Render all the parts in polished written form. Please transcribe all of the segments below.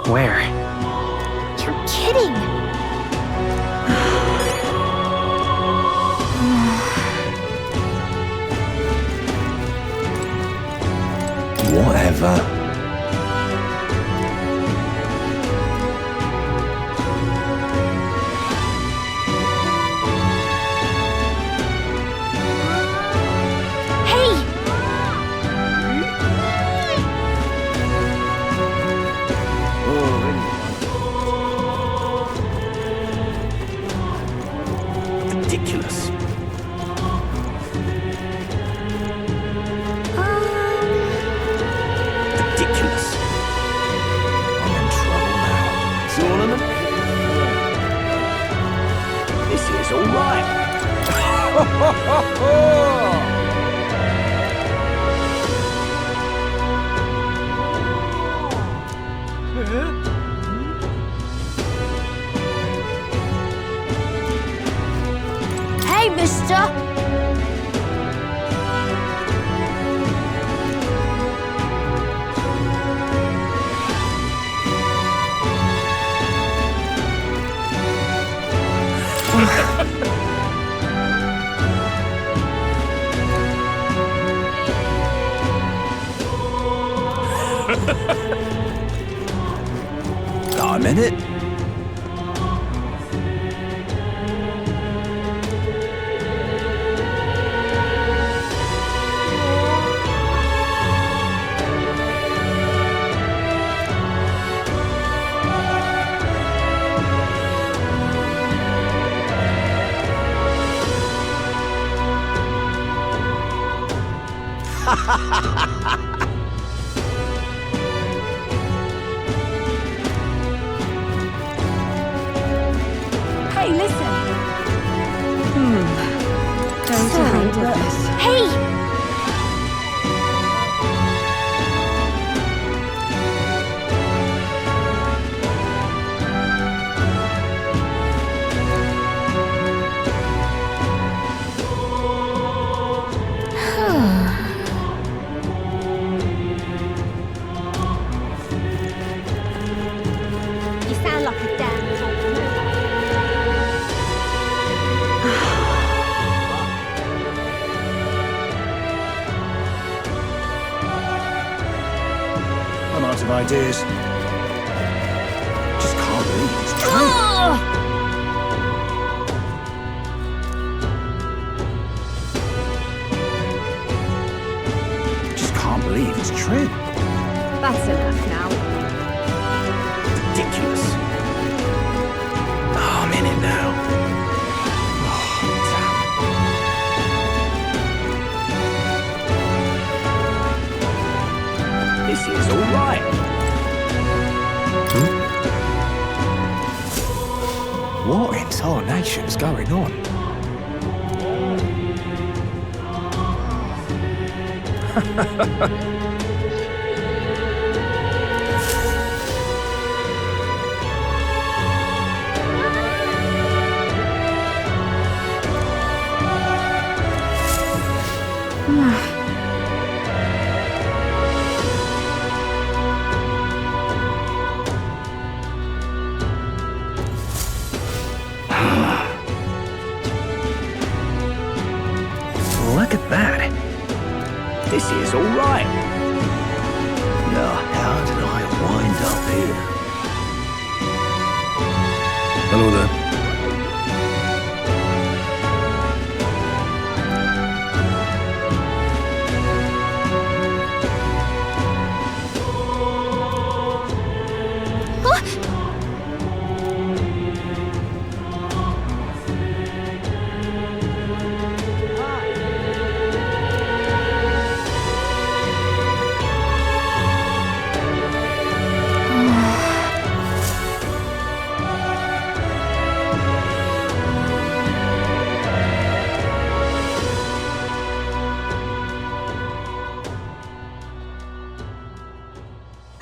Where? You're kidding! Whatever. Hey! Ridiculous. Ridiculous. I'm in trouble now. Tournament? This is all right. Hey, mister! Got a minute? Hey, listen! Going to handle this. Hey! You sound like a damn I'm out of ideas. Just can't believe it's true. Oh! Just can't believe it's true. That's enough now. Ridiculous. Oh, I'm in it now. Oh, damn. This is all right. What in tarnation's going on? Look at that. This is all right. Now, how did I wind up here? Hello there.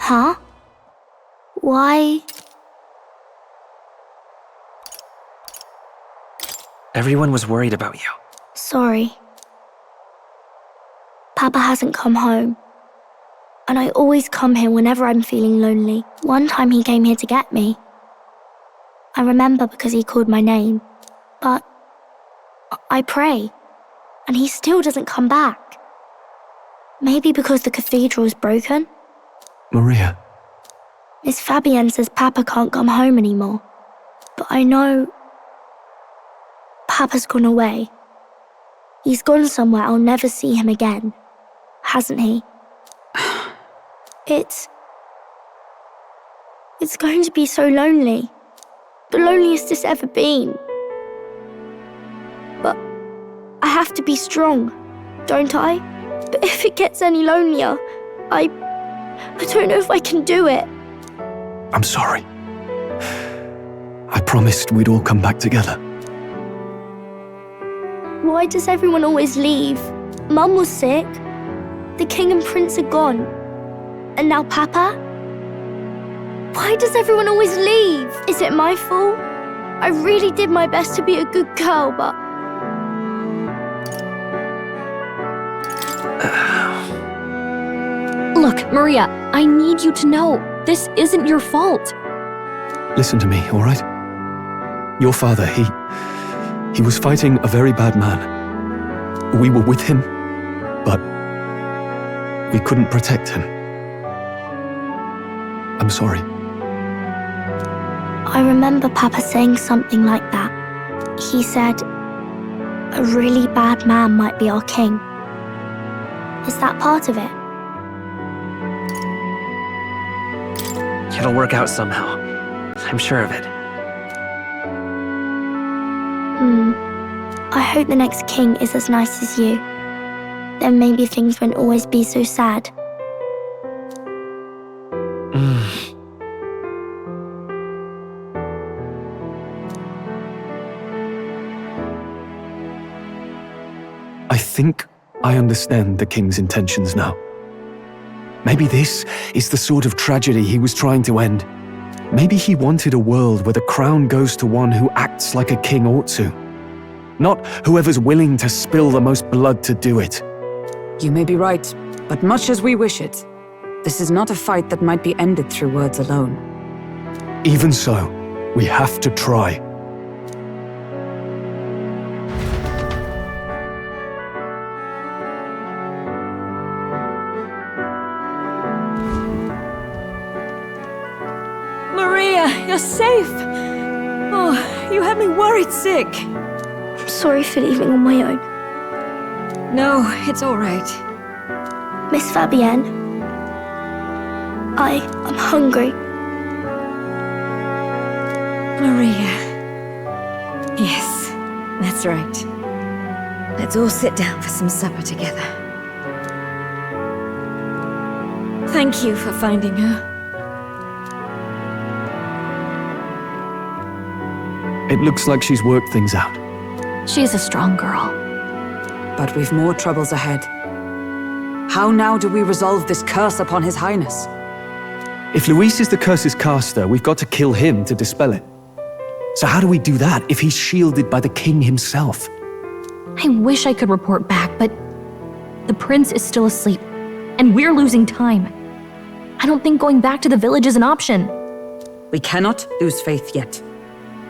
Huh? Why? Everyone was worried about you. Sorry. Papa hasn't come home. and I always come here whenever I'm feeling lonely. One time he came here to get me. I remember because he called my name, but I pray, and he still doesn't come back. Maybe because the cathedral is broken? Maria, Miss Fabienne says Papa can't come home anymore, but I know Papa's gone away. He's gone somewhere I'll never see him again, hasn't he? It's going to be so lonely. The loneliest it's ever been. But I have to be strong, don't I? But if it gets any lonelier, I don't know if I can do it. I'm sorry. I promised we'd all come back together. Why does everyone always leave? Mum was sick. The king and prince are gone. And now Papa? Why does everyone always leave? Is it my fault? I really did my best to be a good girl, but... Look, Maria, I need you to know, this isn't your fault. Listen to me, all right? Your father, he was fighting a very bad man. We were with him, but we couldn't protect him. I'm sorry. I remember Papa saying something like that. He said, a really bad man might be our king. Is that part of it? It'll work out somehow. I'm sure of it. I hope the next king is as nice as you. Then maybe things won't always be so sad. I think I understand the king's intentions now. Maybe this is the sort of tragedy he was trying to end. Maybe he wanted a world where the crown goes to one who acts like a king ought to. Not whoever's willing to spill the most blood to do it. You may be right, but much as we wish it, this is not a fight that might be ended through words alone. Even so, we have to try. Maria, you're safe. Oh, you had me worried sick. I'm sorry for leaving on my own. No, it's all right. Miss Fabienne, I'm hungry. Maria. Yes, that's right. Let's all sit down for some supper together. Thank you for finding her. It looks like she's worked things out. She's a strong girl. But we've more troubles ahead. How now do we resolve this curse upon His Highness? If Luis is the curse's caster, we've got to kill him to dispel it. So how do we do that if he's shielded by the king himself? I wish I could report back, but the prince is still asleep, and we're losing time. I don't think going back to the village is an option. We cannot lose faith yet.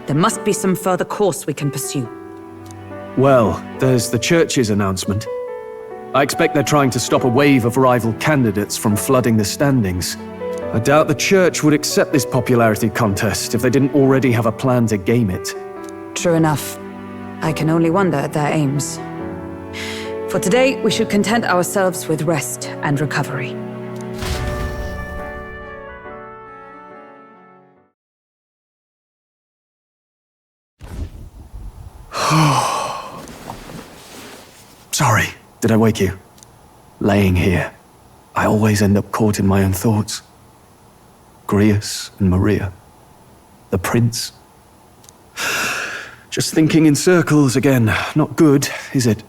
There must be some further course we can pursue. Well, there's the church's announcement. I expect they're trying to stop a wave of rival candidates from flooding the standings. I doubt the church would accept this popularity contest if they didn't already have a plan to game it. True enough. I can only wonder at their aims. For today, we should content ourselves with rest and recovery. Sorry, did I wake you? Laying here, I always end up caught in my own thoughts. Grius and Maria. The prince. Just thinking in circles again. Not good, is it?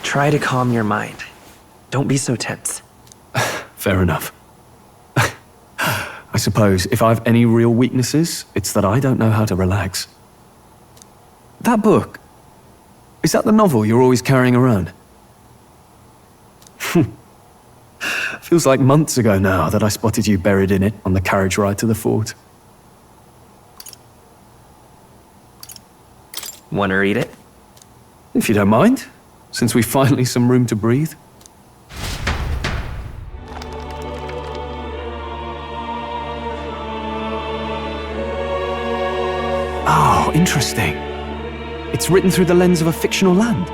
Try to calm your mind. Don't be so tense. Fair enough. I suppose if I've any real weaknesses, it's that I don't know how to relax. That book, Is that the novel you're always carrying around? Feels like months ago now that I spotted you buried in it on the carriage ride to the fort. Want to read it? If you don't mind, since we've finally some room to breathe. Oh, interesting. It's written through the lens of a fictional land.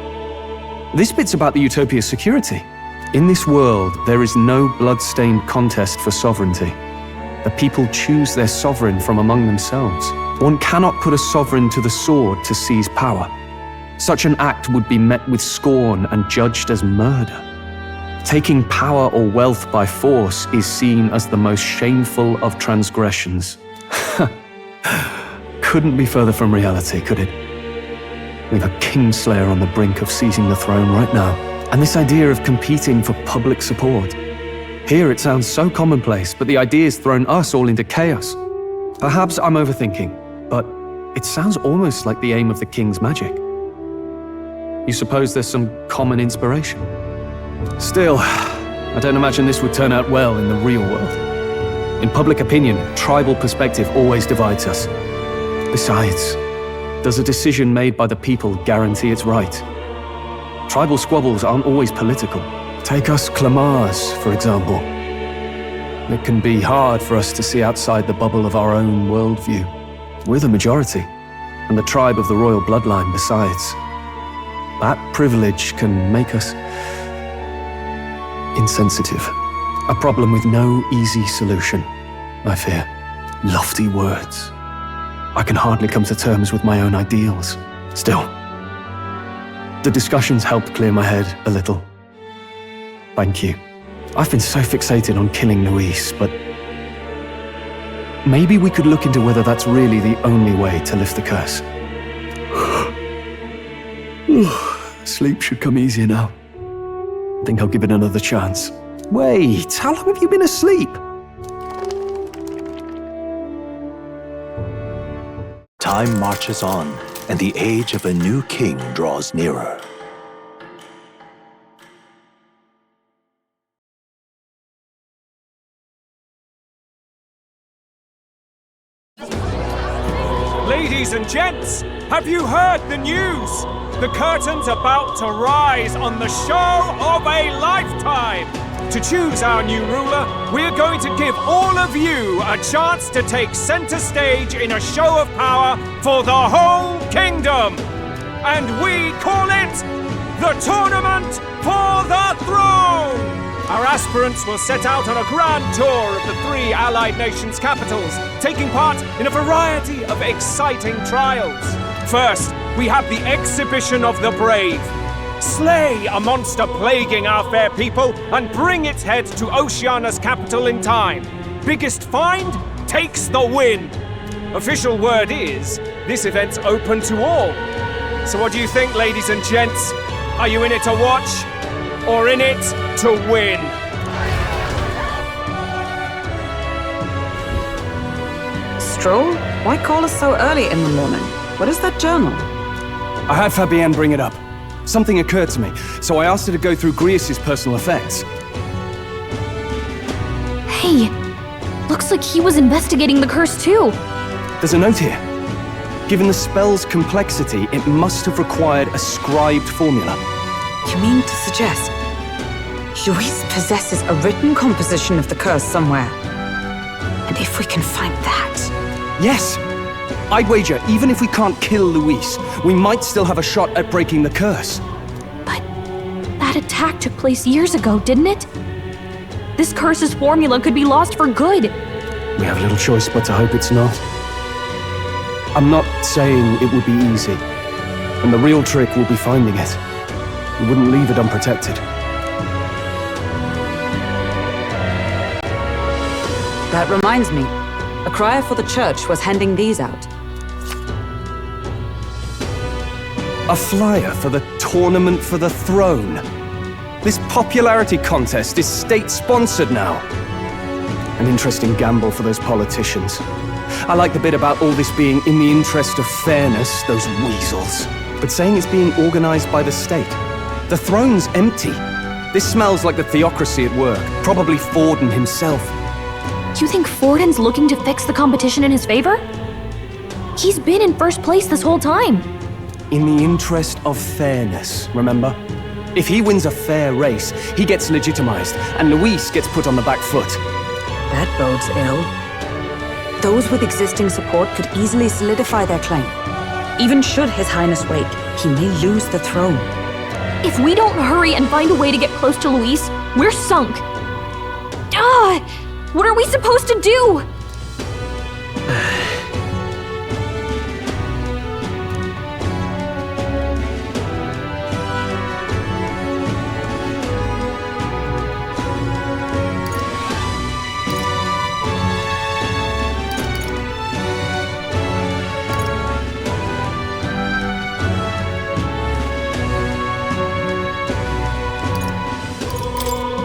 This bit's about the Utopia's security. In this world, there is no blood-stained contest for sovereignty. The people choose their sovereign from among themselves. One cannot put a sovereign to the sword to seize power. Such an act would be met with scorn and judged as murder. Taking power or wealth by force is seen as the most shameful of transgressions. Couldn't be further from reality, could it? We've a Kingslayer on the brink of seizing the throne right now. And this idea of competing for public support. Here it sounds so commonplace, but the idea's thrown us all into chaos. Perhaps I'm overthinking, but it sounds almost like the aim of the king's magic. You suppose there's some common inspiration? Still, I don't imagine this would turn out well in the real world. In public opinion, tribal perspective always divides us. Besides, does a decision made by the people guarantee it's right? Tribal squabbles aren't always political. Take us Clamars, for example. It can be hard for us to see outside the bubble of our own worldview. We're the majority, and the tribe of the royal bloodline besides. That privilege can make us insensitive. A problem with no easy solution, I fear. Lofty words. I can hardly come to terms with my own ideals. Still, the discussions helped clear my head a little. Thank you. I've been so fixated on killing Luis, but maybe we could look into whether that's really the only way to lift the curse. Sleep should come easier now. Think I'll give it another chance. Wait, how long have you been asleep? Time marches on, and the age of a new king draws nearer. Ladies and gents, have you heard the news? The curtain's about to rise on the show of a lifetime. To choose our new ruler, we're going to give all of you a chance to take center stage in a show of power for the whole kingdom. And we call it the Tournament for the Throne. Our aspirants will set out on a grand tour of the 3 allied nations' capitals, taking part in a variety of exciting trials. First, we have the Exhibition of the Brave. Slay a monster plaguing our fair people and bring its head to Oceania's capital in time. Biggest find takes the win. Official word is, this event's open to all. So what do you think, ladies and gents? Are you in it to watch, or in it to win? Stroll? Why call us so early in the morning? What is that journal? I had Fabienne bring it up. Something occurred to me, so I asked her to go through Grius' personal effects. Hey, looks like he was investigating the curse too. There's a note here. Given the spell's complexity, it must have required a scribed formula. You mean to suggest Luis possesses a written composition of the curse somewhere? And if we can find that... Yes! I'd wager, even if we can't kill Luis, we might still have a shot at breaking the curse. But that attack took place years ago, didn't it? This curse's formula could be lost for good. We have little choice but to hope it's not. I'm not saying it would be easy, and the real trick will be finding it. We wouldn't leave it unprotected. That reminds me. A crier for the church was handing these out. A flyer for the Tournament for the Throne. This popularity contest is state-sponsored now. An interesting gamble for those politicians. I like the bit about all this being in the interest of fairness, those weasels. but saying it's being organized by the state. The throne's empty. This smells like the theocracy at work, probably Forden himself. You think Forden's looking to fix the competition in his favor? He's been in first place this whole time. In the interest of fairness, remember? If he wins a fair race, he gets legitimized, and Luis gets put on the back foot. That bodes ill. Those with existing support could easily solidify their claim. Even should His Highness wake, he may lose the throne. If we don't hurry and find a way to get close to Luis, we're sunk. What are we supposed to do?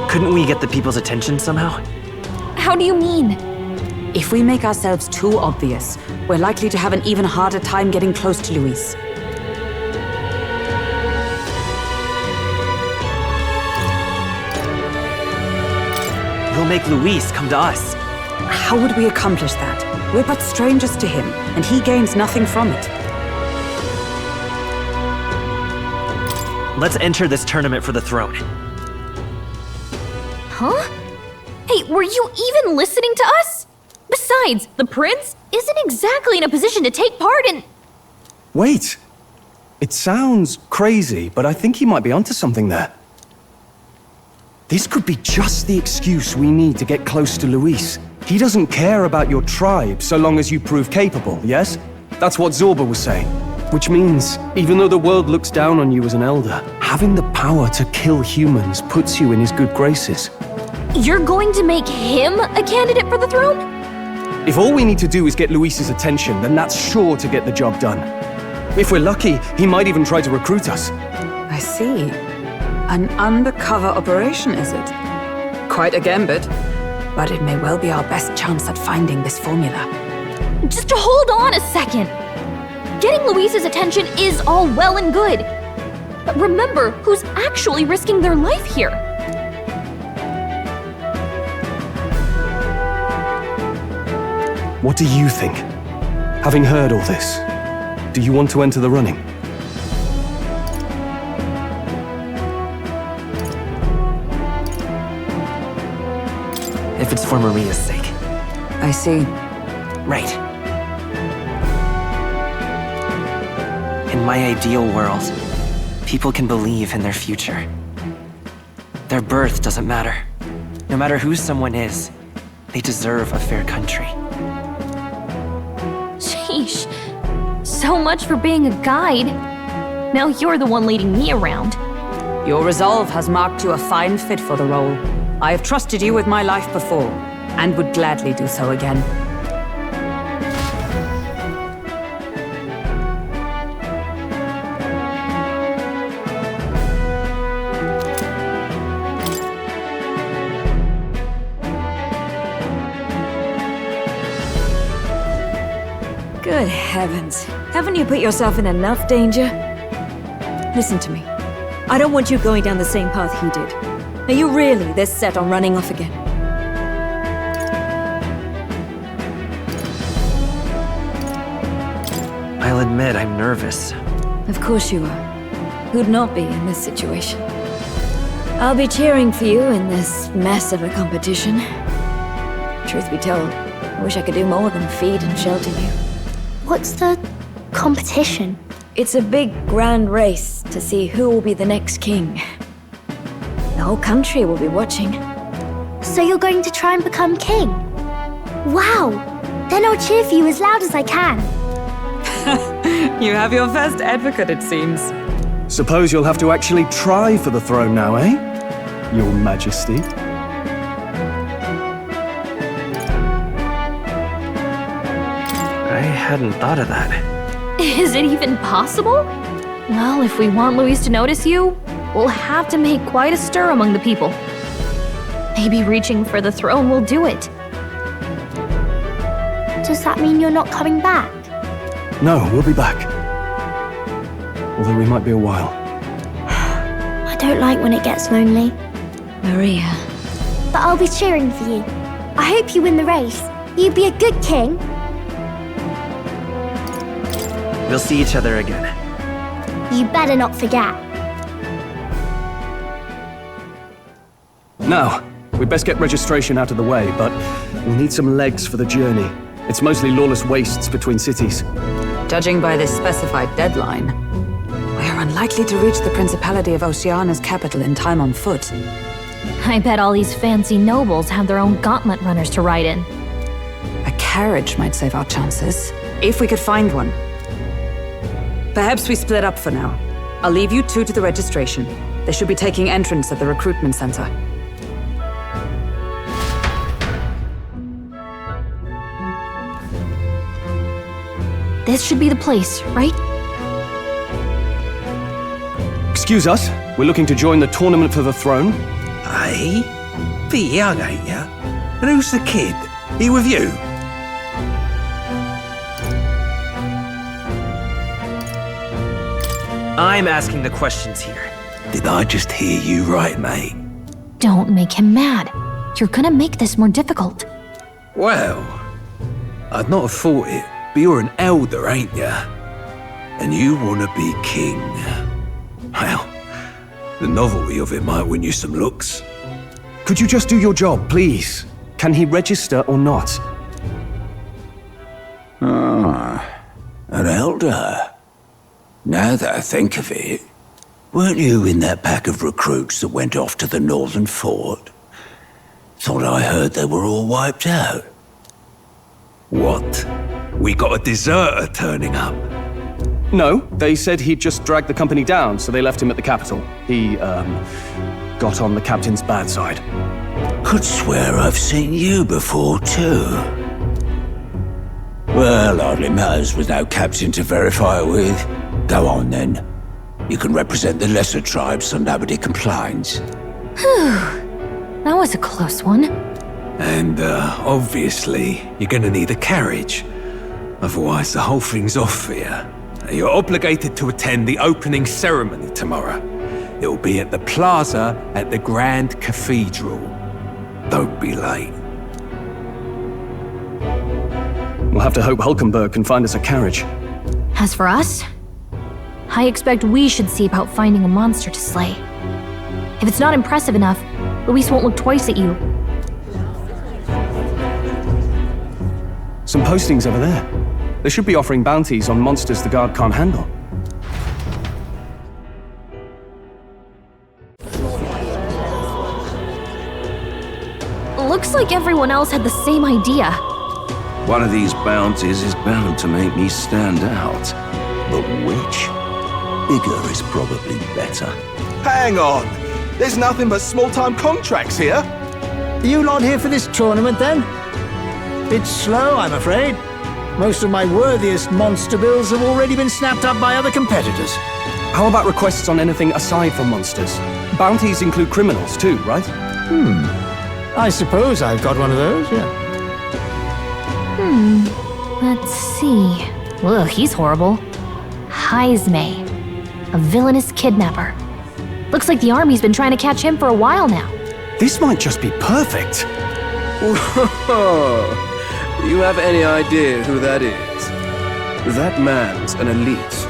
Couldn't we get the people's attention somehow? How do you mean? If we make ourselves too obvious, we're likely to have an even harder time getting close to Luis. We'll make Luis come to us. How would we accomplish that? We're but strangers to him, and he gains nothing from it. Let's enter this tournament for the throne. Huh? Hey, were you even listening to us? Besides, the prince isn't exactly in a position to take part in... Wait! It sounds crazy, but I think he might be onto something there. This could be just the excuse we need to get close to Luis. He doesn't care about your tribe so long as you prove capable, yes? That's what Zorba was saying. Which means, even though the world looks down on you as an elder, having the power to kill humans puts you in his good graces. You're going to make him a candidate for the throne? If all we need to do is get Luis's attention, then that's sure to get the job done. If we're lucky, he might even try to recruit us. I see. An undercover operation, is it? Quite a gambit. But it may well be our best chance at finding this formula. Just hold on a second. Getting Luis's attention is all well and good. But remember who's actually risking their life here. What do you think? Having heard all this, do you want to enter the running? If it's for Maria's sake. I see. Right. In my ideal world, people can believe in their future. Their birth doesn't matter. No matter who someone is, they deserve a fair country. Sheesh. So much for being a guide. Now you're the one leading me around. Your resolve has marked you a fine fit for the role. I have trusted you with my life before, and would gladly do so again. Good heavens. Haven't you put yourself in enough danger? Listen to me. I don't want you going down the same path he did. Are you really this set on running off again? I'll admit I'm nervous. Of course you are. Who'd not be in this situation? I'll be cheering for you in this mess of a competition. Truth be told, I wish I could do more than feed and shelter you. What's the competition? It's a big, grand race to see who will be the next king. The whole country will be watching. So you're going to try and become king? Wow! Then I'll cheer for you as loud as I can. You have your first advocate, it seems. Suppose you'll have to actually try for the throne now, eh? Your Majesty. I hadn't thought of that. Is it even possible? Well, if we want Luis to notice you, we'll have to make quite a stir among the people. Maybe reaching for the throne will do it. Does that mean you're not coming back? No, we'll be back. although we might be a while. I don't like when it gets lonely, Maria. but I'll be cheering for you. I hope you win the race. You'd be a good king. We'll see each other again. You better not forget. Now, we'd best get registration out of the way, but we'll need some legs for the journey. It's mostly lawless wastes between cities. Judging by this specified deadline, we are unlikely to reach the Principality of Oceana's capital in time on foot. I bet all these fancy nobles have their own gauntlet runners to ride in. A carriage might save our chances, if we could find one. Perhaps we split up for now. I'll leave you two to the registration. They should be taking entrance at the recruitment center. This should be the place, right? Excuse us, we're looking to join the tournament for the throne. Hey? Bit young, ain't ya? And who's the kid? He with you? I'm asking the questions here. Did I just hear you right, mate? Don't make him mad. You're gonna make this more difficult. Well, I'd not have thought it, but you're an elder, ain't ya? And you want to be king. Well, the novelty of it might win you some looks. Could you just do your job, please? Can he register or not? An elder? Now that I think of it, weren't you in that pack of recruits that went off to the northern fort? Thought I heard they were all wiped out. What? We got a deserter turning up? No, they said he'd just dragged the company down, so they left him at the capital. He, got on the captain's bad side. Could swear I've seen you before, too. Well, hardly matters with no captain to verify it with. Go on, then. You can represent the lesser tribes so nobody complains. That was a close one. And, obviously, you're gonna need a carriage. Otherwise, the whole thing's off for you. You're obligated to attend the opening ceremony tomorrow. It'll be at the plaza at the Grand Cathedral. Don't be late. We'll have to hope Hulkenberg can find us a carriage. As for us, I expect we should see about finding a monster to slay. If it's not impressive enough, Luis won't look twice at you. Some postings over there. They should be offering bounties on monsters the guard can't handle. Looks like everyone else had the same idea. One of these bounties is bound to make me stand out. But which? Bigger is probably better. Hang on! There's nothing but small-time contracts here! Are you lot here for this tournament, then? Bit slow, I'm afraid. Most of my worthiest monster bills have already been snapped up by other competitors. How about requests on anything aside from monsters? Bounties include criminals too, right? I suppose I've got one of those, yeah. Let's see. Ugh, he's horrible. Heisme, a villainous kidnapper. Looks like the army's been trying to catch him for a while now. This might just be perfect. Do you have any idea who that is? That man's an elite.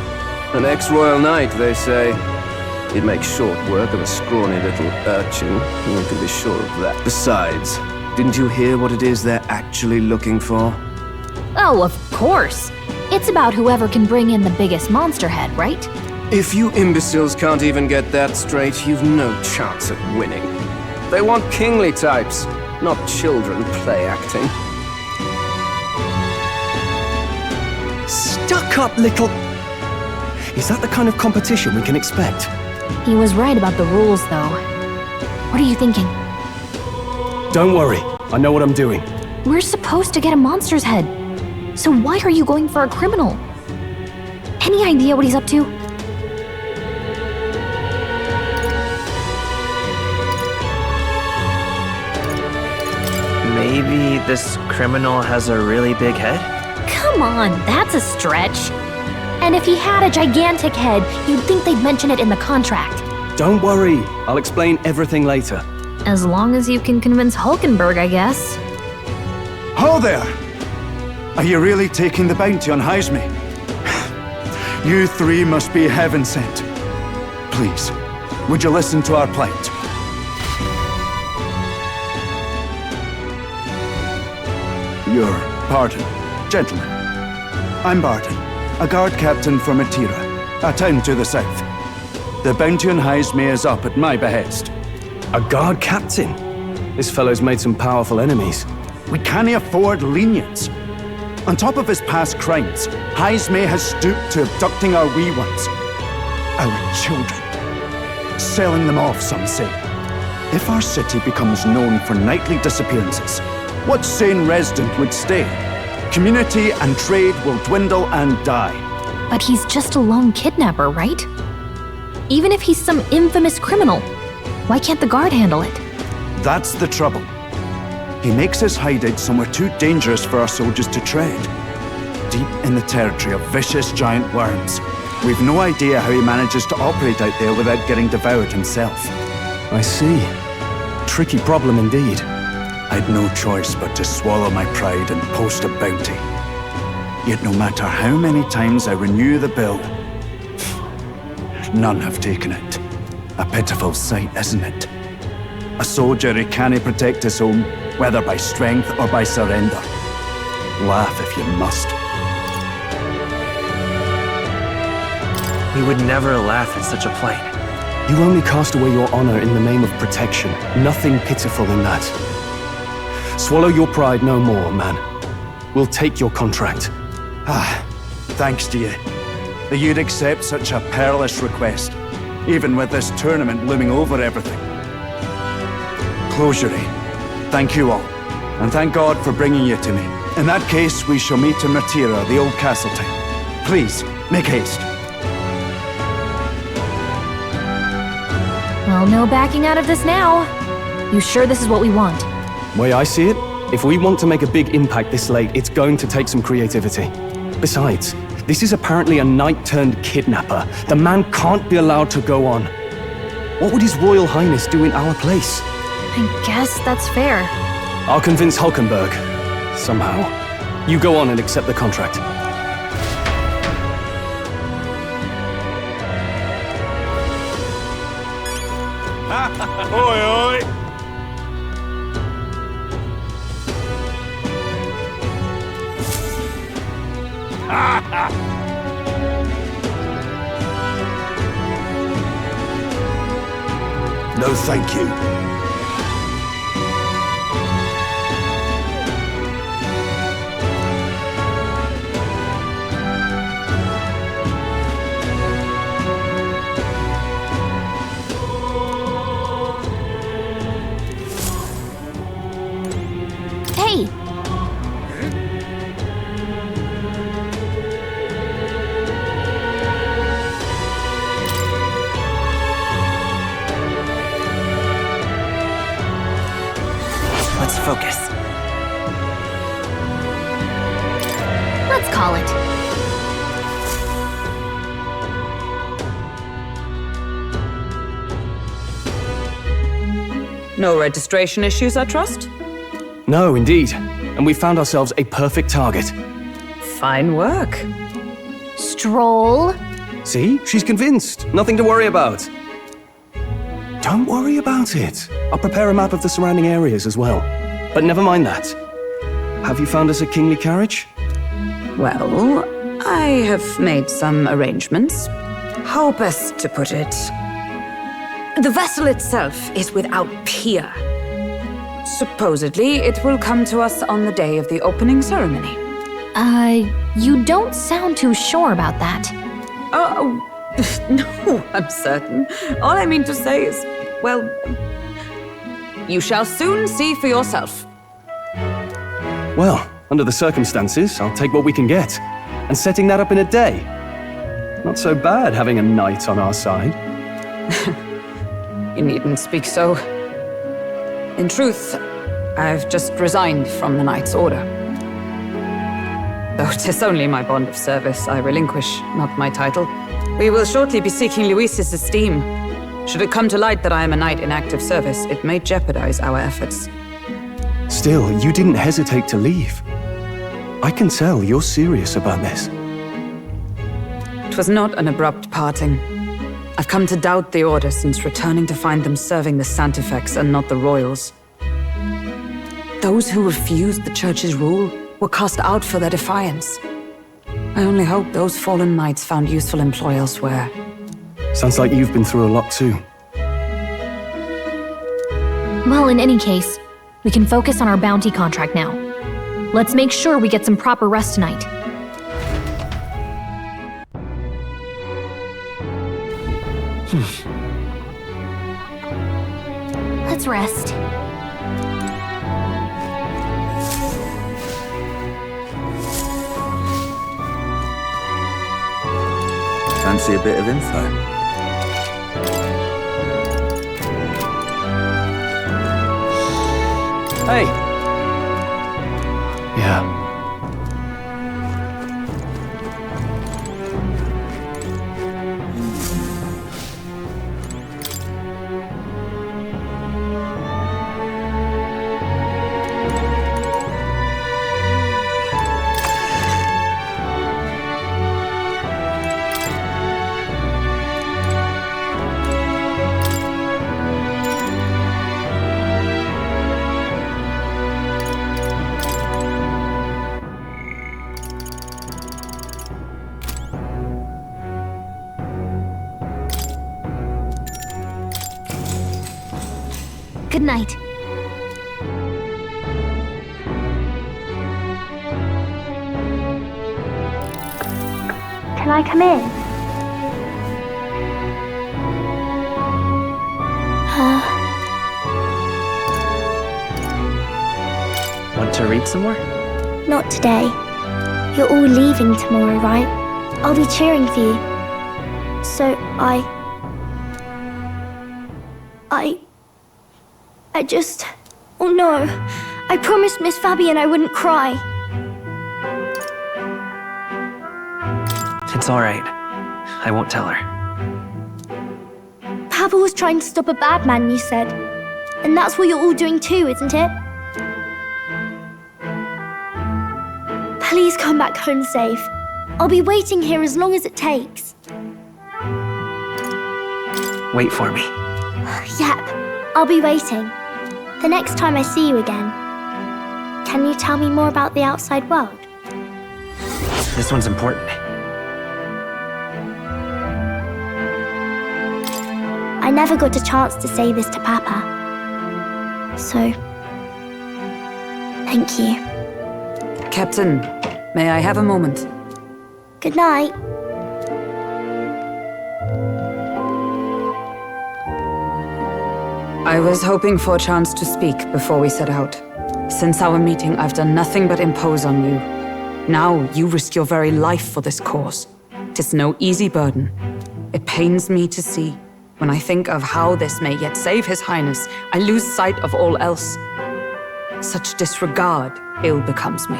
An ex-royal knight, they say. He'd make short work of a scrawny little urchin. One can be sure of that. Besides, didn't you hear what it is they're actually looking for? Oh, of course. It's about whoever can bring in the biggest monster head, right? If you imbeciles can't even get that straight, you've no chance at winning. They want kingly types, not children play acting. Stuck-up little... Is that the kind of competition we can expect? He was right about the rules, though. What are you thinking? Don't worry, I know what I'm doing. We're supposed to get a monster's head. So why are you going for a criminal? Any idea what he's up to? Maybe this criminal has a really big head? Come on, that's a stretch. And if he had a gigantic head, you'd think they'd mention it in the contract. Don't worry, I'll explain everything later. As long as you can convince Hulkenberg, I guess. Ho there! Are you really taking the bounty on Heisme? You three must be heaven sent. Please, would you listen to our plight? Your pardon, gentlemen. I'm Barton, a guard captain from Atira, a town to the south. The bounty on Heisme is up at my behest. A guard captain? This fellow's made some powerful enemies. We can't afford lenience. On top of his past crimes, Heisme has stooped to abducting our wee ones. Our children. Selling them off, some say. If our city becomes known for nightly disappearances, what sane resident would stay? Community and trade will dwindle and die. But he's just a lone kidnapper, right? Even if he's some infamous criminal, why can't the guard handle it? That's the trouble. He makes his hideout somewhere too dangerous for our soldiers to tread. Deep in the territory of vicious giant worms. We've no idea how he manages to operate out there without getting devoured himself. I see. Tricky problem indeed. I'd no choice but to swallow my pride and post a bounty. Yet no matter how many times I renew the bill, none have taken it. A pitiful sight, isn't it? A soldier who can't protect his home, whether by strength or by surrender. Laugh if you must. We would never laugh at such a plight. You only cast away your honor in the name of protection. Nothing pitiful in that. Swallow your pride no more, man. We'll take your contract. Thanks to you. That you'd accept such a perilous request, even with this tournament looming over everything. Closure. Thank you all, and thank God for bringing you to me. In that case, we shall meet in Matira, the old castle town. Please, make haste. Well, no backing out of this now. You sure this is what we want? Way I see it, if we want to make a big impact this late, it's going to take some creativity. Besides, this is apparently a knight-turned-kidnapper. The man can't be allowed to go on. What would His Royal Highness do in our place? I guess that's fair. I'll convince Hulkenberg. Somehow. You go on and accept the contract. Oi, oi! No, thank you. Hey! Let's focus. Let's call it. No registration issues, I trust? No, indeed. And we found ourselves a perfect target. Fine work. Stroll. See? She's convinced. Nothing to worry about. Don't worry about it. I'll prepare a map of the surrounding areas as well. But never mind that. Have you found us a kingly carriage? Well, I have made some arrangements. How best to put it? The vessel itself is without peer. Supposedly, it will come to us on the day of the opening ceremony. You don't sound too sure about that. Oh, no, I'm certain. All I mean to say is, well, you shall soon see for yourself. Well, under the circumstances, I'll take what we can get. And setting that up in a day. Not so bad having a knight on our side. You needn't speak so. In truth, I've just resigned from the Knight's Order. Though 'tis only my bond of service I relinquish, not my title. We will shortly be seeking Luis's esteem. Should it come to light that I am a knight in active service, it may jeopardize our efforts. Still, you didn't hesitate to leave. I can tell you're serious about this. It was not an abrupt parting. I've come to doubt the Order since returning to find them serving the Santifex and not the Royals. Those who refused the Church's rule were cast out for their defiance. I only hope those fallen knights found useful employ elsewhere. Sounds like you've been through a lot too. Well, in any case, we can focus on our bounty contract now. Let's make sure we get some proper rest tonight. Let's rest. Fancy a bit of info? Hey! Yeah. Good night. Can I come in? Want to read some more? Not today. You're all leaving tomorrow, right? I'll be cheering for you. So I just... Oh no. I promised Miss Fabian I wouldn't cry. It's all right. I won't tell her. Papa was trying to stop a bad man, you said. And that's what you're all doing too, isn't it? Please come back home safe. I'll be waiting here as long as it takes. Wait for me. Yep, I'll be waiting. The next time I see you again. Can you tell me more about the outside world? This one's important. I never got a chance to say this to Papa. So, thank you. Captain, may I have a moment? Good night. I was hoping for a chance to speak before we set out. Since our meeting, I've done nothing but impose on you. Now you risk your very life for this cause. 'Tis no easy burden. It pains me to see. When I think of how this may yet save His Highness, I lose sight of all else. Such disregard ill becomes me.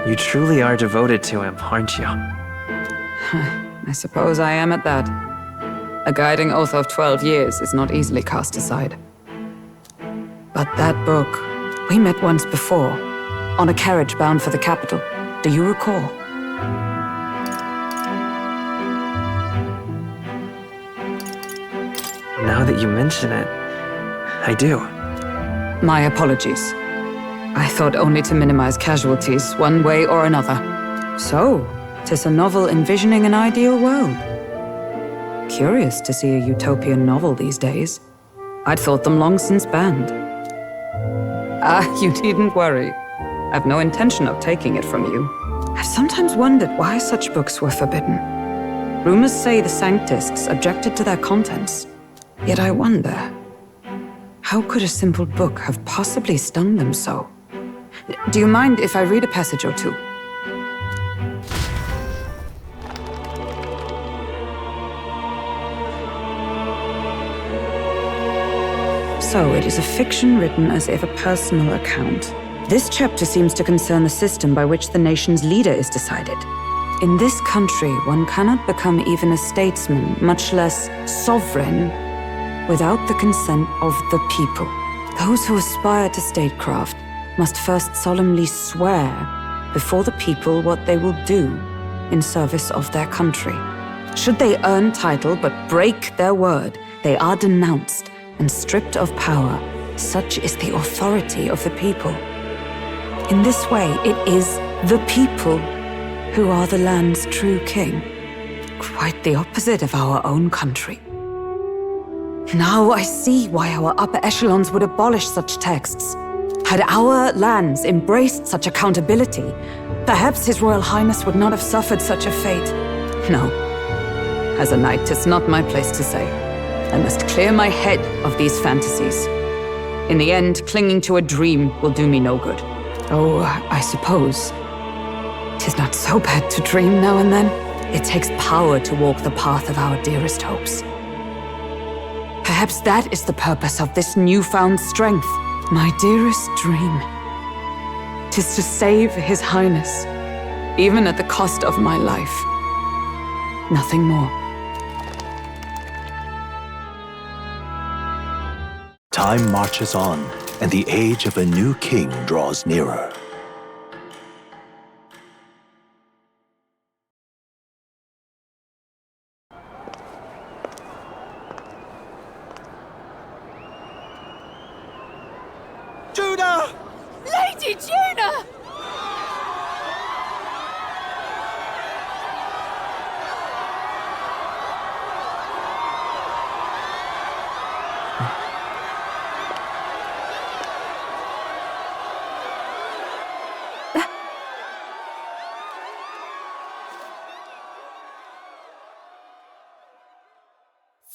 You truly are devoted to him, aren't you? I suppose I am at that. A guiding oath of 12 years is not easily cast aside. But that book, we met once before, on a carriage bound for the capital. Do you recall? Now that you mention it, I do. My apologies. I thought only to minimize casualties, one way or another. So, 'tis a novel envisioning an ideal world. Curious to see a utopian novel these days. I'd thought them long since banned. You needn't worry. I've no intention of taking it from you. I've sometimes wondered why such books were forbidden. Rumors say the Sanctists objected to their contents. Yet I wonder, how could a simple book have possibly stung them so? Do you mind if I read a passage or two? so, it is a fiction written as if a personal account. This chapter seems to concern the system by which the nation's leader is decided. In this country, one cannot become even a statesman, much less sovereign, without the consent of the people. Those who aspire to statecraft must first solemnly swear before the people what they will do in service of their country. Should they earn title but break their word, they are denounced and stripped of power. Such is the authority of the people. In this way, it is the people who are the land's true king. Quite the opposite of our own country. Now I see why our upper echelons would abolish such texts. Had our lands embraced such accountability, perhaps His Royal Highness would not have suffered such a fate. No. As a knight, 'tis not my place to say. I must clear my head of these fantasies. In the end, clinging to a dream will do me no good. Oh, I suppose 'tis not so bad to dream now and then. It takes power to walk the path of our dearest hopes. Perhaps that is the purpose of this newfound strength. My dearest dream 'tis to save His Highness, even at the cost of my life. Nothing more. Time marches on, and the age of a new king draws nearer. Judah! Lady Judah!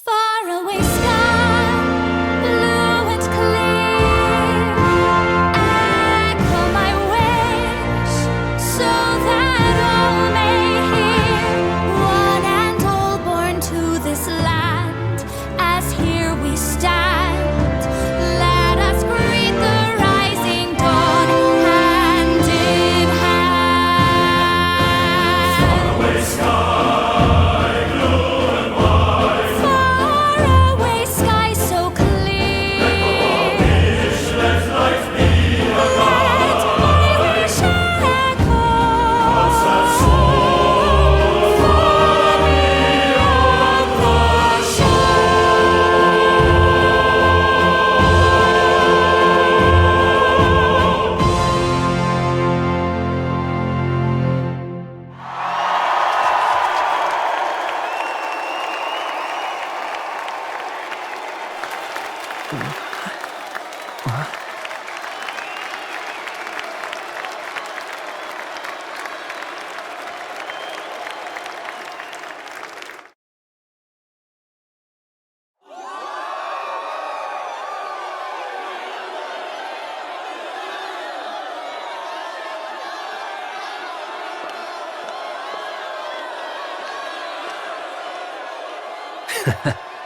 Faraway sky, blue and clear. Echo my wish, so that all may hear. One and all born to this land, as here we stand. Let us greet the rising dawn, hand in hand. Faraway sky.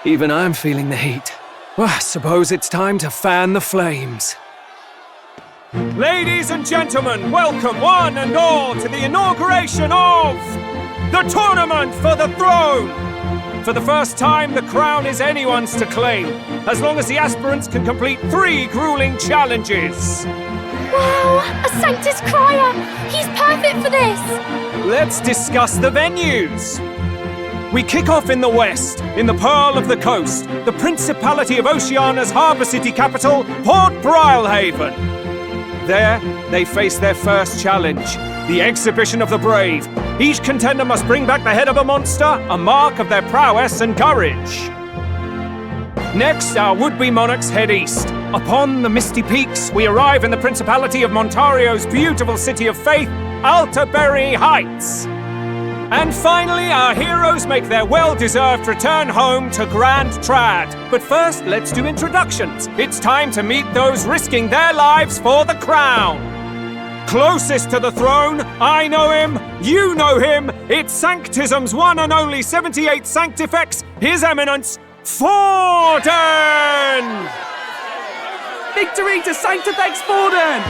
Even I'm feeling the heat. Well, I suppose it's time to fan the flames. Ladies and gentlemen, welcome one and all to the inauguration of the Tournament for the Throne! For the first time, the crown is anyone's to claim, as long as the aspirants can complete 3 grueling challenges. Wow, a Sanctus Crier! He's perfect for this! Let's discuss the venues. We kick off in the west, in the Pearl of the Coast, the Principality of Oceania's harbour city capital, Port Brilehaven. There, they face their first challenge, the Exhibition of the Brave. Each contender must bring back the head of a monster, a mark of their prowess and courage. Next, our would-be monarchs head east. Upon the misty peaks, we arrive in the Principality of Montario's beautiful city of faith, Altaberry Heights. And finally, our heroes make their well-deserved return home to Grand Trad. But first, let's do introductions. It's time to meet those risking their lives for the crown. Closest to the throne, I know him, you know him. It's Sanctism's one and only 78 Sanctifex, His Eminence, Forden! Victory to Sanctifex Borden!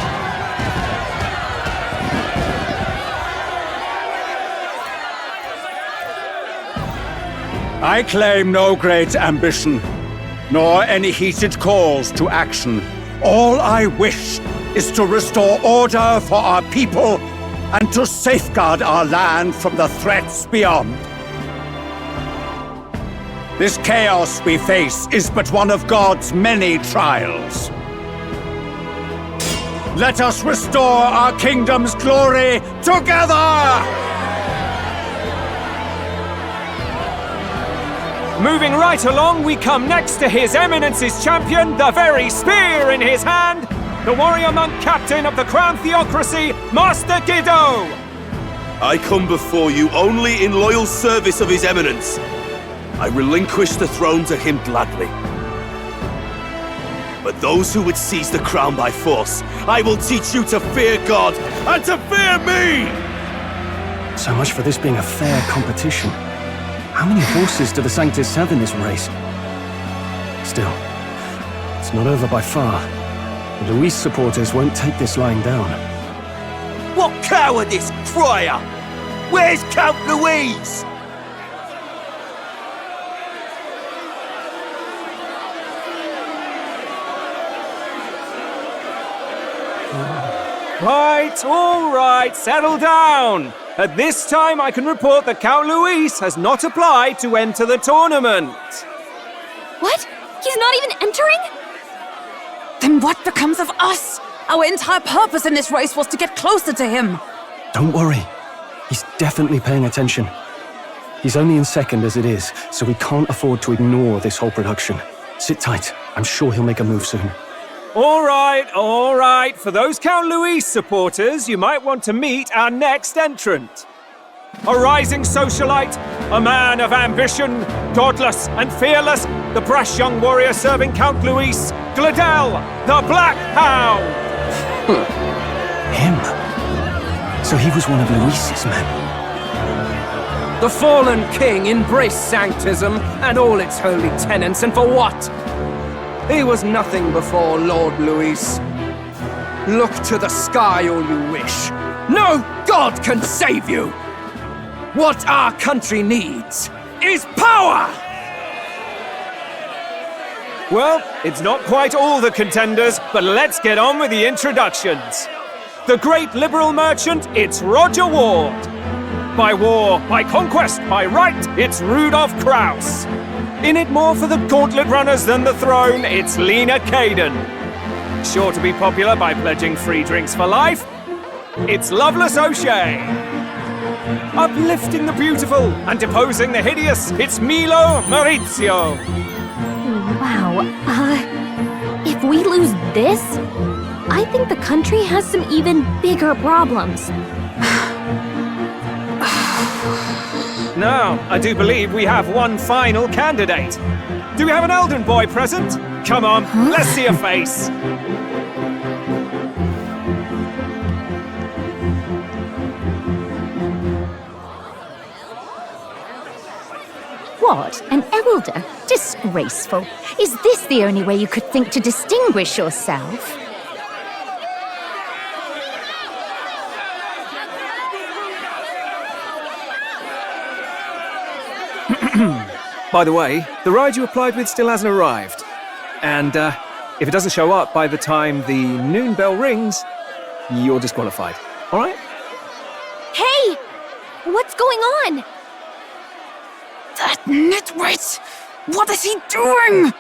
I claim no great ambition, nor any heated calls to action. All I wish is to restore order for our people and to safeguard our land from the threats beyond. This chaos we face is but one of God's many trials. Let us restore our kingdom's glory together! Moving right along, we come next to His Eminence's champion, the very spear in his hand, the warrior monk captain of the Crown Theocracy, Master Giddo! I come before you only in loyal service of His Eminence. I relinquish the throne to him gladly. But those who would seize the crown by force, I will teach you to fear God and to fear me! So much for this being a fair competition. How many horses do the Sanctus have in this race? Still, it's not over by far. The Luis supporters won't take this lying down. What cowardice, crier! Where's Count Louise? All right, settle down. At this time, I can report that Count Luis has not applied to enter the tournament. What? He's not even entering? Then what becomes of us? Our entire purpose in this race was to get closer to him. Don't worry. He's definitely paying attention. He's only in second as it is, so we can't afford to ignore this whole production. Sit tight. I'm sure he'll make a move soon. All right. For those Count Luis supporters, you might want to meet our next entrant. A rising socialite, a man of ambition, godless and fearless, the brash young warrior serving Count Luis, Gladel, the Black Hound! Him? So he was one of Luis's men? The fallen king embraced sanctism and all its holy tenets, and for what? He was nothing before Lord Luis. Look to the sky all you wish. No god can save you! What our country needs is power! Well, it's not quite all the contenders, but let's get on with the introductions. The great liberal merchant, it's Roger Ward. By war, by conquest, by right, it's Rudolph Kraus. In it more for the gauntlet runners than the throne, it's Lena Caden. Sure to be popular by pledging free drinks for life, it's Loveless O'Shea. Uplifting the beautiful and deposing the hideous, it's Milo Maurizio. Wow, if we lose this, I think the country has some even bigger problems. Now, I do believe we have one final candidate. Do we have an Elden boy present? Come on, let's see a face. What? An elder? Disgraceful. Is this the only way you could think to distinguish yourself? By the way, the ride you applied with still hasn't arrived. And if it doesn't show up by the time the noon bell rings, you're disqualified. All right? Hey! What's going on? That nitwit! What is he doing?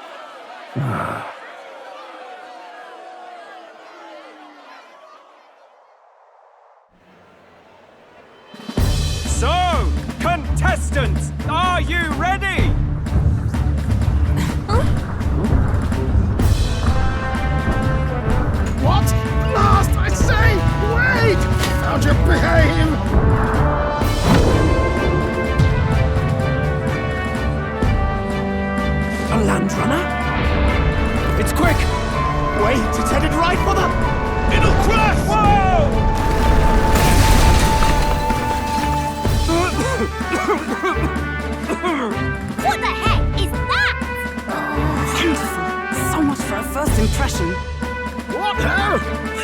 So, contestants, are you ready? What? Last, I say! Wait! How'd you behave? A land runner? It's quick! Wait, it's headed right for them! It'll crash! What the heck is that? Wonderful. So much for a first impression. What now?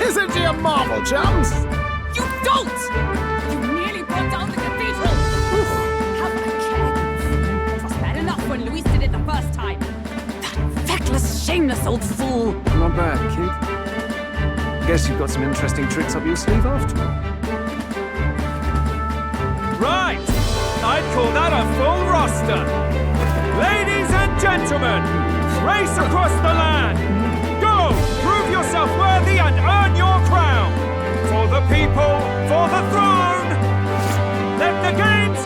Isn't he a marvel, chums? You don't! You nearly brought down the cathedral! Have a care. It was bad enough when Luis did it the first time. That feckless, shameless old fool! Not bad, kid. Guess you've got some interesting tricks up your sleeve after all. Right! I'd call that a full roster. Ladies and gentlemen, race across the land. Go! Prove yourself worthy and earn your crown. For the people, for the throne. Let the games